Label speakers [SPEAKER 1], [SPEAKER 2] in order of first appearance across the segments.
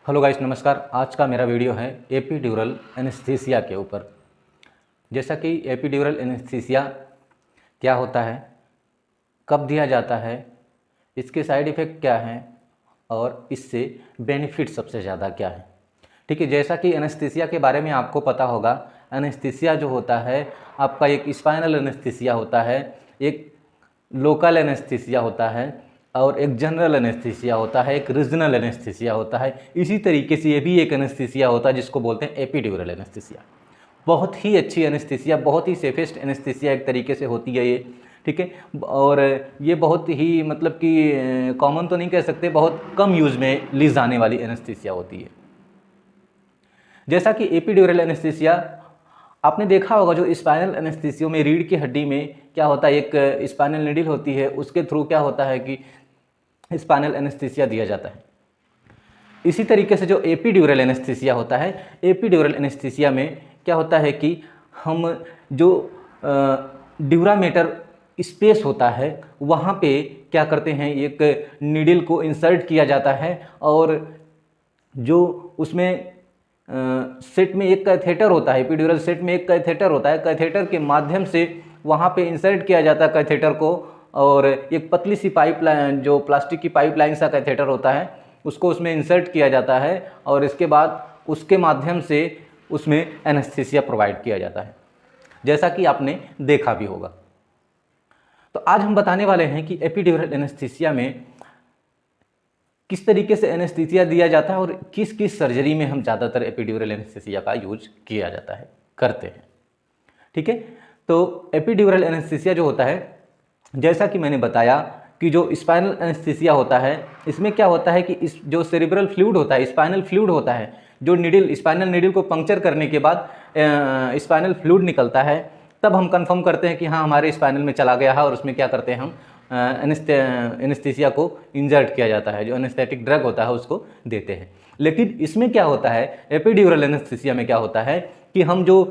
[SPEAKER 1] Hello guys, नमस्कार। आज का मेरा वीडियो है एपिड्यूरल एनेस्थीसिया के ऊपर। जैसा कि एपिड्यूरल एनेस्थीसिया क्या होता है, कब दिया जाता है, इसके साइड इफ़ेक्ट क्या हैं और इससे बेनिफिट सबसे ज़्यादा क्या है। ठीक है, जैसा कि एनेस्थीसिया के बारे में आपको पता होगा, एनेस्थीसिया जो होता है आपका एक स्पाइनल एनेस्थीसिया होता है, एक लोकल एनेस्थीसिया होता है और एक जनरल एनेस्थीसिया होता है, एक रीजनल एनेस्थीसिया होता है। इसी तरीके से ये भी एक एनेस्थीसिया होता है जिसको बोलते हैं एपिड्यूरल एनेस्थीसिया। बहुत ही अच्छी एनेस्थीसिया, बहुत ही सेफेस्ट एनेस्थीसिया एक तरीके से होती है ये। ठीक है, और ये बहुत ही मतलब कि कॉमन तो नहीं कह सकते, बहुत कम यूज़ में ली जाने वाली एनेस्थीसिया होती है। जैसा कि एपिड्यूरल एनेस्थीसिया आपने देखा होगा, जो स्पाइनल एनेस्थीसिया में रीढ़ की हड्डी में क्या होता है, एक स्पाइनल नीडल होती है, उसके थ्रू क्या होता है कि स्पाइनल एनेस्थीसिया दिया जाता है। इसी तरीके से जो एपिड्यूरल एनेस्थीसिया होता है, एपिड्यूरल एनेस्थीसिया में क्या होता है कि हम जो ड्यूरामेटर स्पेस होता है वहाँ पे क्या करते हैं, एक नीडल को इंसर्ट किया जाता है और जो उसमें सेट में एक कैथेटर होता है, एपिड्यूरल सेट में एक कैथेटर होता है, कैथेटर के माध्यम से वहाँ पे इंसर्ट किया जाता है कैथेटर को, और एक पतली सी पाइपलाइन, जो प्लास्टिक की पाइपलाइन सा कैथेटर होता है, उसको उसमें इंसर्ट किया जाता है और इसके बाद उसके माध्यम से उसमें एनेस्थीसिया प्रोवाइड किया जाता है, जैसा कि आपने देखा भी होगा। तो आज हम बताने वाले हैं कि एपिड्यूरल एनेस्थीसिया में किस तरीके से एनेस्थीसिया दिया जाता है और किस किस सर्जरी में हम ज़्यादातर एपिड्यूरल एनेस्थीसिया का यूज किया जाता है, करते हैं। ठीक है, तो एपिड्यूरल एनेस्थीसिया जो होता है, जैसा कि मैंने बताया कि जो स्पाइनल एनेस्थीसिया होता है, इसमें क्या होता है कि इस जो सेरिब्रल फ्लूइड होता है, स्पाइनल फ्लूइड होता है, जो नीडल स्पाइनल नीडल को पंक्चर करने के बाद स्पाइनल फ्लूइड निकलता है, तब हम कंफर्म करते हैं कि हाँ हमारे स्पाइनल में चला गया है, और उसमें क्या करते हैं हम एनेस्थीसिया को इंजर्ट किया जाता है, जो एनेस्थेटिक ड्रग होता है उसको देते हैं। लेकिन इसमें क्या होता है, एपिड्यूरल एनेस्थीसिया में क्या होता है कि हम जो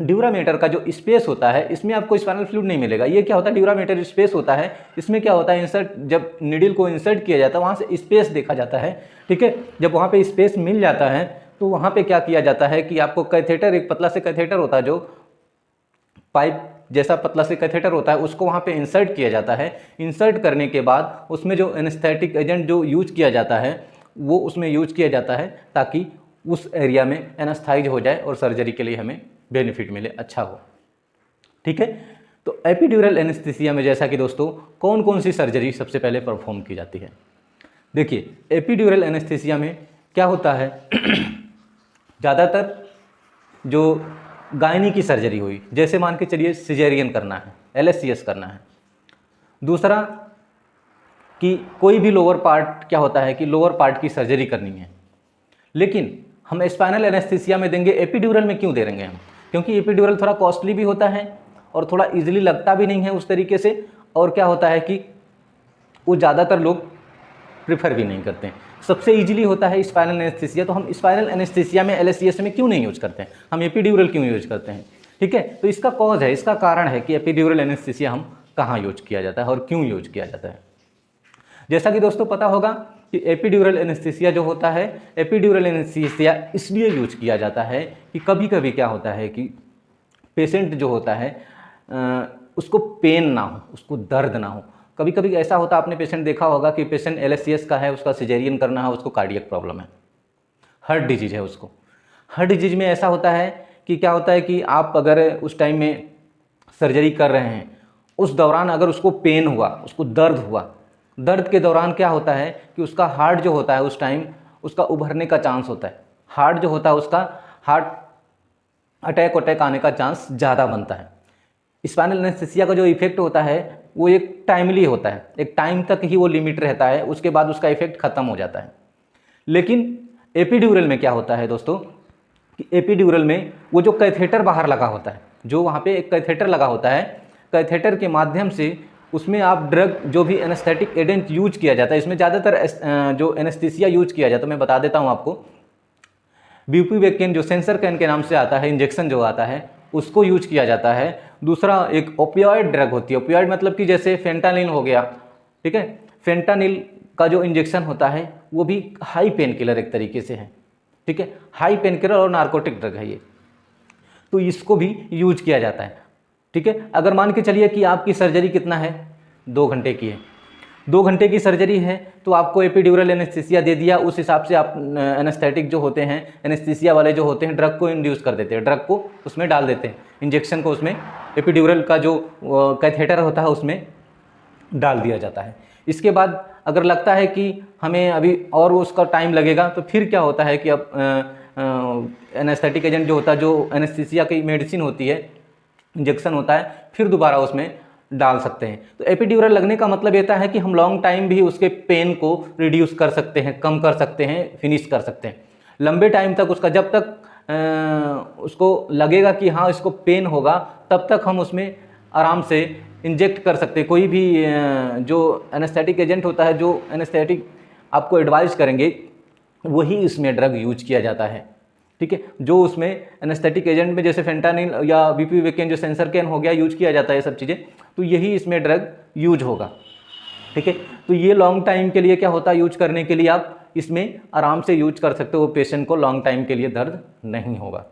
[SPEAKER 1] ड्यूरामेटर का जो स्पेस होता है, इसमें आपको स्पाइनल फ्लूइड नहीं मिलेगा। ये क्या होता है, ड्यूरामेटर स्पेस होता है, इसमें क्या होता है, इंसर्ट जब नीडल को इंसर्ट किया जाता है वहाँ से स्पेस देखा जाता है। ठीक है, जब वहाँ पे स्पेस मिल जाता है तो वहाँ पे क्या किया जाता है कि आपको कैथेटर, एक पतला से कैथेटर होता है, जो पाइप जैसा पतला से कैथेटर होता है, उसको वहाँ पे इंसर्ट किया जाता है। इंसर्ट करने के बाद उसमें जो एनेस्थेटिक एजेंट जो यूज किया जाता है वो उसमें यूज किया जाता है, ताकि उस एरिया में एनास्थाइज हो जाए और सर्जरी के लिए हमें बेनिफिट मिले, अच्छा हो। ठीक है, तो एपिड्यूरल एनेस्थीसिया में जैसा कि दोस्तों कौन कौन सी सर्जरी सबसे पहले परफॉर्म की जाती है। देखिए, एपिड्यूरल एनेस्थीसिया में क्या होता है ज़्यादातर जो गायनी की सर्जरी हुई, जैसे मान के चलिए सिजेरियन करना है, LSCS करना है। दूसरा कि कोई भी लोअर पार्ट, क्या होता है कि लोअर पार्ट की सर्जरी करनी है, लेकिन हम स्पाइनल एनेस्थीसिया में देंगे, एपिड्यूरल में क्यों दे देंगे हम, क्योंकि एपिड्यूरल थोड़ा कॉस्टली भी होता है और थोड़ा इजीली लगता भी नहीं है उस तरीके से, और क्या होता है कि वो ज़्यादातर लोग प्रेफर भी नहीं करते हैं। सबसे इजीली होता है स्पाइनल एनेस्थीसिया, तो हम स्पाइनल एनेस्थीसिया में LSCS में क्यों नहीं यूज करते हैं, हम एपिड्यूरल क्यों यूज करते हैं। ठीक है, तो इसका कॉज है, इसका कारण है कि एपिड्यूरल एनेस्थीसिया हम कहाँ यूज किया जाता है और क्यों यूज किया जाता है। जैसा कि दोस्तों पता होगा कि एपिड्यूरल एनेस्थीसिया जो होता है, एपिड्यूरल एनेस्थीसिया इसलिए यूज किया जाता है कि कभी कभी क्या होता है कि पेशेंट जो होता है उसको पेन ना हो, उसको दर्द ना हो। कभी कभी ऐसा होता है, आपने पेशेंट देखा होगा कि पेशेंट LSCS का है, उसका सिजेरियन करना है, उसको कार्डियक प्रॉब्लम है, हार्ट डिजीज है उसको। हार्ट डिजीज में ऐसा होता है कि क्या होता है कि आप अगर उस टाइम में सर्जरी कर रहे हैं, उस दौरान अगर उसको पेन हुआ, उसको दर्द हुआ, दर्द के दौरान क्या होता है कि उसका हार्ट जो होता है उस टाइम उसका उभरने का चांस होता है, हार्ट जो होता है उसका हार्ट अटैक आने का चांस ज़्यादा बनता है। स्पाइनल एनेस्थीसिया का जो इफेक्ट होता है वो एक टाइमली होता है, एक टाइम तक ही वो लिमिट रहता है, उसके बाद उसका इफेक्ट खत्म हो जाता है। लेकिन एपिड्यूरल में क्या होता है दोस्तों कि एपिड्यूरल में वो जो कैथेटर बाहर लगा होता है, जो वहाँ पे एक कैथेटर लगा होता है, कैथेटर के माध्यम से उसमें आप ड्रग, जो भी एनेस्थेटिक एजेंट यूज किया जाता है, इसमें ज़्यादातर जो एनेस्थीसिया यूज किया जाता है, मैं बता देता हूँ आपको, ब्यूपिवेकेन जो सेंसर कैन के नाम से आता है, इंजेक्शन जो आता है, उसको यूज किया जाता है। दूसरा एक ओपियोइड ड्रग होती है, ओपियोइड मतलब कि जैसे फेंटानिल हो गया, ठीक है, फेंटानिल का जो इंजेक्शन होता है वो भी हाई पेन किलर एक तरीके से है, ठीक है, हाई पेन किलर और नार्कोटिक ड्रग है ये, तो इसको भी यूज किया जाता है, ठीक है। अगर मान के चलिए कि आपकी सर्जरी कितना है, 2 घंटे की है, 2 घंटे की सर्जरी है, तो आपको एपिड्यूरल एनेस्थीसिया दे दिया, उस हिसाब से आप एनेस्थेटिक जो होते हैं, एनेस्थीसिया वाले जो होते हैं, ड्रग को इंड्यूस कर देते हैं, ड्रग को उसमें डाल देते हैं, इंजेक्शन को उसमें एपिड्यूरल का जो कैथेटर होता है उसमें डाल दिया जाता है। इसके बाद अगर लगता है कि हमें अभी और उसका टाइम लगेगा, तो फिर क्या होता है कि अब एनेस्थेटिक एजेंट जो होता है, जो एनेस्थीसिया की मेडिसिन होती है, इंजेक्शन होता है, फिर दोबारा उसमें डाल सकते हैं। तो एपिड्यूरल लगने का मतलब ये है कि हम लॉन्ग टाइम भी उसके पेन को रिड्यूस कर सकते हैं, कम कर सकते हैं, फिनिश कर सकते हैं। लंबे टाइम तक उसका, जब तक उसको लगेगा कि हाँ इसको पेन होगा, तब तक हम उसमें आराम से इंजेक्ट कर सकते हैं। कोई भी जो एनेस्थेटिक एजेंट होता है, जो एनेस्थेटिक आपको एडवाइस करेंगे, वही इसमें ड्रग यूज किया जाता है, ठीक है। जो उसमें एनेस्थेटिक एजेंट में जैसे फेंटानिल या बीपीवेकेन, जो सेंसर कैन हो गया, यूज किया जाता है ये सब चीज़ें, तो यही इसमें ड्रग यूज होगा, ठीक है। तो ये लॉन्ग टाइम के लिए क्या होता है, यूज करने के लिए आप इसमें आराम से यूज कर सकते हो, पेशेंट को लॉन्ग टाइम के लिए दर्द नहीं होगा,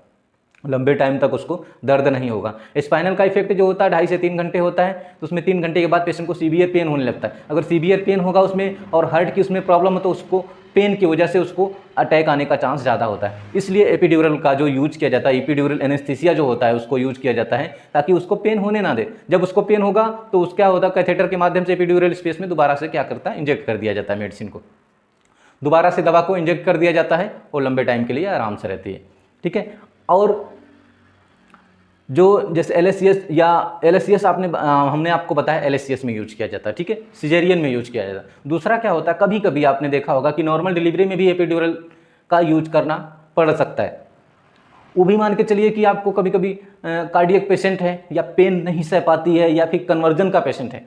[SPEAKER 1] लंबे टाइम तक उसको दर्द नहीं होगा। स्पाइनल का इफेक्ट जो होता है 2.5 से 3 घंटे होता है, तो उसमें 3 घंटे के बाद पेशेंट को सीवियर पेन होने लगता है। अगर सीवियर पेन होगा उसमें और हार्ट की उसमें प्रॉब्लम हो, तो उसको पेन की वजह से उसको अटैक आने का चांस ज़्यादा होता है। इसलिए एपिड्यूरल का जो यूज किया जाता है, एपिड्यूरल एनेस्थीसिया जो होता है, उसको यूज किया जाता है ताकि उसको पेन होने ना दे। जब उसको पेन होगा तो उसका क्या होता है, कैथेटर के माध्यम से एपिड्यूरल स्पेस में दोबारा से क्या करता है, इंजेक्ट कर दिया जाता है मेडिसिन को, दोबारा से दवा को इंजेक्ट कर दिया जाता है और लंबे टाइम के लिए आराम से रहती है, ठीक है। और जो जैसे LSCS या LSCS हमने आपको बताया LSCS में यूज किया जाता है, ठीक है, सिजेरियन में यूज किया जाता है। दूसरा क्या होता है, कभी कभी आपने देखा होगा कि नॉर्मल डिलीवरी में भी एपिड्यूरल का यूज करना पड़ सकता है। वो भी मान के चलिए कि आपको कभी कभी कार्डियक पेशेंट है या पेन नहीं सह पाती है, या फिर कन्वर्जन का पेशेंट है,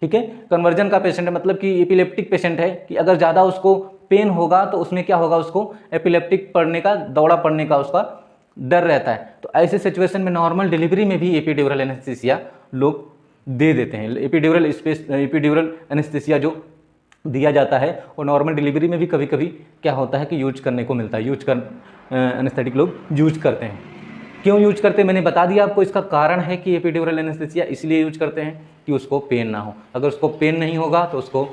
[SPEAKER 1] ठीक है, कन्वर्जन का पेशेंट है, मतलब कि एपिलेप्टिक पेशेंट है, कि अगर ज़्यादा उसको पेन होगा तो उसमें क्या होगा, उसको एपिलेप्टिक पड़ने का, दौरा पड़ने का उसका डर रहता है। तो ऐसे सिचुएशन में नॉर्मल डिलीवरी में भी एपिड्यूरल एनेस्थीसिया लोग दे देते हैं। एपिड्यूरल एनेस्थीसिया जो दिया जाता है वो नॉर्मल डिलीवरी में भी कभी कभी क्या होता है कि यूज करने को मिलता है, एनेस्थेटिक लोग यूज करते हैं। क्यों यूज करते हैं मैंने बता दिया आपको। इसका कारण है कि एपिड्यूरल एनेस्थीसिया इसलिए यूज करते हैं कि उसको पेन ना हो। अगर उसको पेन नहीं होगा तो उसको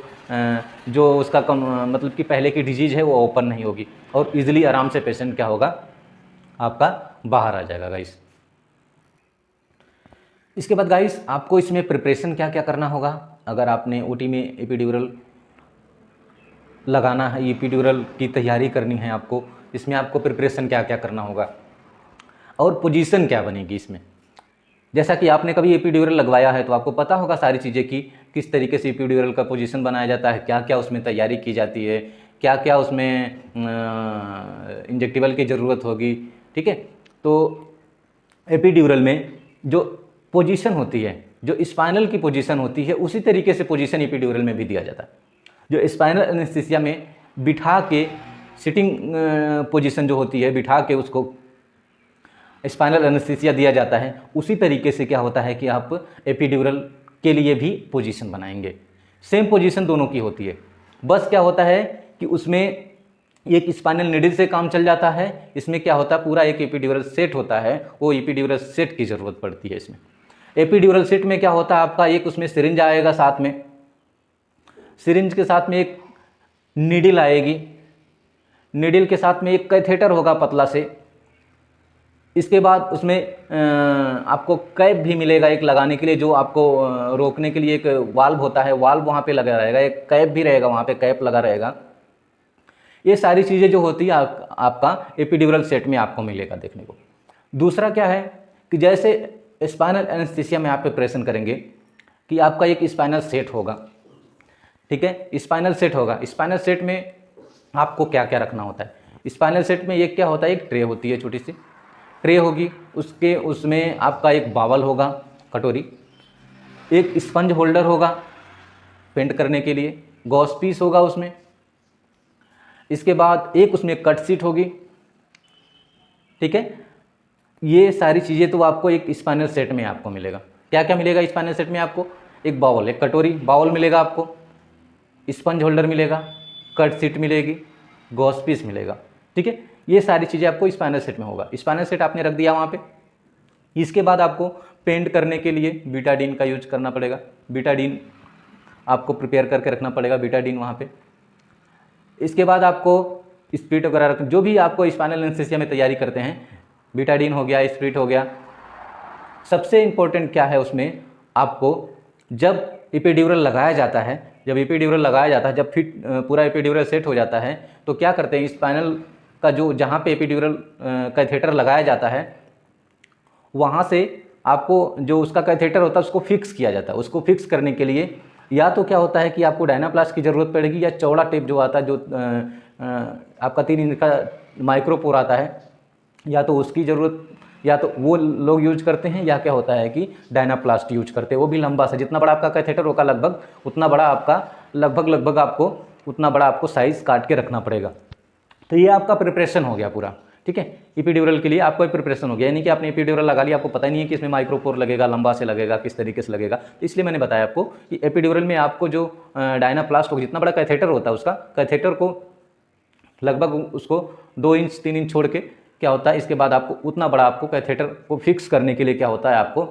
[SPEAKER 1] जो उसका मतलब कि पहले की डिजीज़ है वो ओपन नहीं होगी और ईजिली आराम से पेशेंट क्या होगा, आपका बाहर आ जाएगा गाइस। इसके बाद गाइस आपको इसमें प्रिपरेशन क्या क्या करना होगा। अगर आपने ओटी में एपिड्यूरल लगाना है, एपिड्यूरल की तैयारी करनी है आपको, इसमें आपको प्रिपरेशन क्या क्या करना होगा और पोजीशन क्या बनेगी इसमें। जैसा कि आपने कभी एपिड्यूरल लगवाया है तो आपको पता होगा सारी चीज़ें कि किस तरीके से एपिड्यूरल का पोजीशन बनाया जाता है, क्या क्या उसमें तैयारी की जाती है, क्या क्या उसमें इंजेक्टिबल की ज़रूरत होगी, ठीक है। तो एपिड्यूरल में जो पोजीशन होती है, जो स्पाइनल की पोजीशन होती है, उसी तरीके से पोजीशन एपिड्यूरल में भी दिया जाता है। जो स्पाइनल एनेस्थीसिया में बिठा के सिटिंग पोजीशन जो होती है, बिठा के उसको स्पाइनल एनेस्थीसिया दिया जाता है, उसी तरीके से क्या होता है कि आप एपिड्यूरल के लिए भी पोजीशन बनाएंगे। सेम पोजीशन दोनों की होती है, बस क्या होता है कि उसमें एक स्पाइनल निडल से काम चल जाता है। इसमें क्या होता है, पूरा एक एपिड्यूरल सेट होता है, वो एपिड्यूरल सेट की ज़रूरत पड़ती है। इसमें एपिड्यूरल सेट में क्या होता है, आपका एक उसमें सिरिंज आएगा, साथ में सिरिंज के साथ में एक नीडल आएगी, नीडल के साथ में एक कैथेटर होगा पतला से। इसके बाद उसमें आपको कैप भी मिलेगा एक लगाने के लिए, जो आपको रोकने के लिए एक वाल्व होता है, वाल्व वहाँ पे लगा रहेगा, एक कैप भी रहेगा वहाँ पे, कैप लगा रहेगा। ये सारी चीज़ें जो होती है आपका एपिड्यूरल सेट में आपको मिलेगा देखने को। दूसरा क्या है कि जैसे स्पाइनल एनेस्थीसिया में आप प्रिपरेशन करेंगे कि आपका एक स्पाइनल सेट होगा, ठीक है, स्पाइनल सेट होगा। स्पाइनल सेट में आपको क्या क्या रखना होता है। स्पाइनल सेट में एक क्या होता है, एक ट्रे होती है, छोटी सी ट्रे होगी, उसमें आपका एक बावल होगा, कटोरी, एक स्पंज होल्डर होगा पेंट करने के लिए, गॉस पीस होगा उसमें। इसके बाद एक उसमें कट सीट होगी, ठीक है। ये सारी चीज़ें तो आपको एक स्पाइनल सेट में आपको मिलेगा। क्या क्या मिलेगा स्पाइनल सेट में आपको, एक बाउल, एक कटोरी, बाउल मिलेगा आपको, स्पंज होल्डर मिलेगा, कट सीट मिलेगी, गॉस पीस मिलेगा। ठीक है, ये सारी चीज़ें आपको स्पाइनल सेट में होगा। स्पाइनल सेट आपने रख दिया वहाँ पे। इसके बाद आपको पेंट करने के लिए बीटाडीन का यूज करना पड़ेगा। बीटाडीन आपको प्रिपेयर करके रखना पड़ेगा, बीटाडीन वहाँ पे। इसके बाद आपको स्प्रिट वगैरह जो भी आपको स्पाइनल एनेस्थीसिया में तैयारी करते हैं, बीटाडीन हो गया, स्प्रिट हो गया। सबसे इम्पोर्टेंट क्या है उसमें, आपको जब एपिड्यूरल लगाया जाता है, जब फिट पूरा एपिड्यूरल सेट हो जाता है, तो क्या करते हैं, स्पाइनल का जो जहाँ पे एपिड्यूरल कैथेटर लगाया जाता है, वहाँ से आपको जो उसका कैथेटर होता है उसको फिक्स किया जाता है। उसको फिक्स करने के लिए या तो क्या होता है कि आपको डायनाप्लास्ट की ज़रूरत पड़ेगी, या चौड़ा टेप जो आता है, जो आपका 3 इंच का माइक्रोपोर आता है, या तो उसकी ज़रूरत, या तो वो लोग यूज करते हैं, या क्या होता है कि डायनाप्लास्ट यूज करते हैं। वो भी लंबा सा, जितना बड़ा आपका कैथेटर होगा लगभग उतना बड़ा आपका लगभग आपको उतना बड़ा आपको साइज़ काट के रखना पड़ेगा। तो ये आपका प्रिपरेशन हो गया पूरा। ठीक है, एपिड्यूरल के लिए आपको प्रिपरेशन हो गया, यानी कि आपने एपिड्यूरल लगा लिया, आपको पता ही नहीं है कि इसमें माइक्रोपोर लगेगा, लंबा से लगेगा, किस तरीके से लगेगा। तो इसलिए मैंने बताया आपको कि एपिड्यूरल में आपको जो डायनाप्लास्ट होगा, जितना बड़ा कैथेटर होता है उसका कैथेटर को लगभग उसको 2 इंच 3 इंच छोड़ के क्या होता है, इसके बाद आपको उतना बड़ा आपको कैथेटर को फिक्स करने के लिए क्या होता है, आपको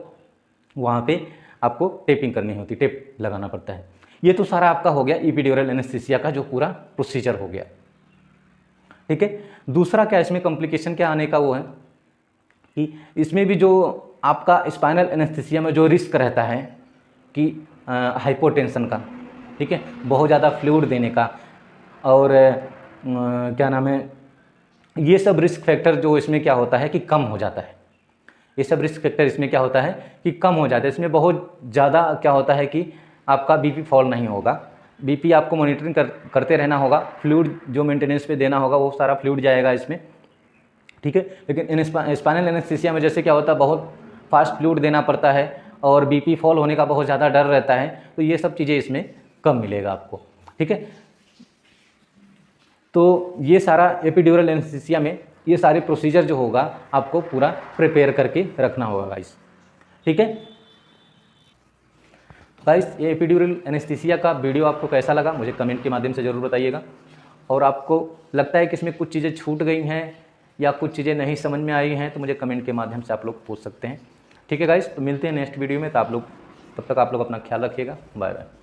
[SPEAKER 1] वहाँ पे आपको टेपिंग करनी होती है, टेप लगाना पड़ता है। ये तो सारा आपका हो गया एपिड्यूरल एनेस्थीसिया का जो पूरा प्रोसीजर हो गया। ठीक है, दूसरा क्या इसमें कॉम्प्लिकेशन क्या आने का वो है कि इसमें भी जो आपका स्पाइनल एनेस्थीसिया में जो रिस्क रहता है कि हाइपोटेंशन का, ठीक है, बहुत ज़्यादा फ्लूइड देने का, और क्या नाम है, ये सब रिस्क फैक्टर जो इसमें क्या होता है कि कम हो जाता है। ये सब रिस्क फैक्टर इसमें क्या होता है कि कम हो जाता है। इसमें बहुत ज़्यादा क्या होता है कि आपका बीपी फॉल नहीं होगा। बीपी आपको मॉनिटरिंग करते रहना होगा, फ्लूइड जो मेंटेनेंस पे देना होगा वो सारा फ्लूइड जाएगा इसमें। ठीक है, लेकिन इन स्पाइनल एनेस्थीसिया में जैसे क्या होता है, बहुत फास्ट फ्लूइड देना पड़ता है और बीपी फॉल होने का बहुत ज़्यादा डर रहता है, तो ये सब चीज़ें इसमें कम मिलेगा आपको। ठीक है, तो ये सारा एपिड्यूरल एनेस्थीसिया में ये सारे प्रोसीजर जो होगा आपको पूरा प्रिपेयर करके रखना होगा गाइस। ठीक है गाइस, ये एपिड्यूरल एनेस्थीसिया का वीडियो आपको कैसा लगा मुझे कमेंट के माध्यम से ज़रूर बताइएगा। और आपको लगता है कि इसमें कुछ चीज़ें छूट गई हैं या कुछ चीज़ें नहीं समझ में आई हैं, तो मुझे कमेंट के माध्यम से आप लोग पूछ सकते हैं। ठीक है गाइस, तो मिलते हैं नेक्स्ट वीडियो में। तो तब तक आप लोग अपना ख्याल रखिएगा। Bye bye.